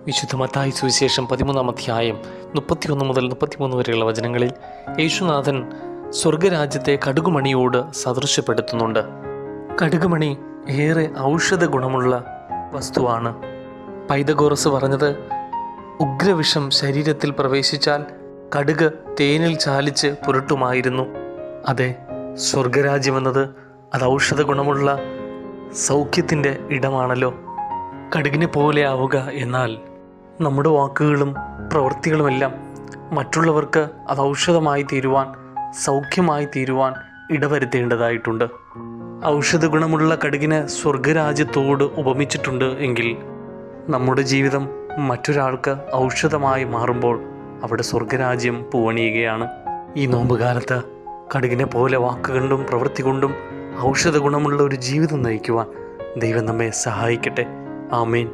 വിശുദ്ധ മത്തായി സുവിശേഷം 13-ാം അധ്യായം 31 മുതൽ 33 വരെയുള്ള വചനങ്ങളിൽ യേശുനാഥൻ സ്വർഗരാജ്യത്തെ കടുകുമണിയോട് സദൃശ്യപ്പെടുത്തുന്നുണ്ട്. കടുകുമണി ഏറെ ഔഷധ ഗുണമുള്ള വസ്തുവാണ്. പൈതഗോറസ് പറഞ്ഞത്, ഉഗ്രവിഷം ശരീരത്തിൽ പ്രവേശിച്ചാൽ കടുക് തേനിൽ ചാലിച്ച് പുരട്ടുമായിരുന്നു. അതെ, സ്വർഗരാജ്യമെന്നത് അത് ഔഷധ ഗുണമുള്ള സൗഖ്യത്തിൻ്റെ ഇടമാണല്ലോ. കടുകിനെ പോലെ ആവുക എന്നാൽ നമ്മുടെ വാക്കുകളും പ്രവൃത്തികളുമെല്ലാം മറ്റുള്ളവർക്ക് അത് ഔഷധമായി തീരുവാൻ, സൗഖ്യമായി തീരുവാൻ ഇടവരുത്തേണ്ടതായിട്ടുണ്ട്. ഔഷധ ഗുണമുള്ള കടുകിന് സ്വർഗരാജ്യത്തോട് ഉപമിച്ചിട്ടുണ്ട് എങ്കിൽ നമ്മുടെ ജീവിതം മറ്റൊരാൾക്ക് ഔഷധമായി മാറുമ്പോൾ അവിടെ സ്വർഗരാജ്യം പൂവണിയുകയാണ്. ഈ നോമ്പുകാലത്ത് കടുകിനെ പോലെ വാക്കുകൊണ്ടും പ്രവൃത്തി കൊണ്ടും ഔഷധ ഗുണമുള്ള ഒരു ജീവിതം നയിക്കുവാൻ ദൈവം നമ്മെ സഹായിക്കട്ടെ. ആമേൻ.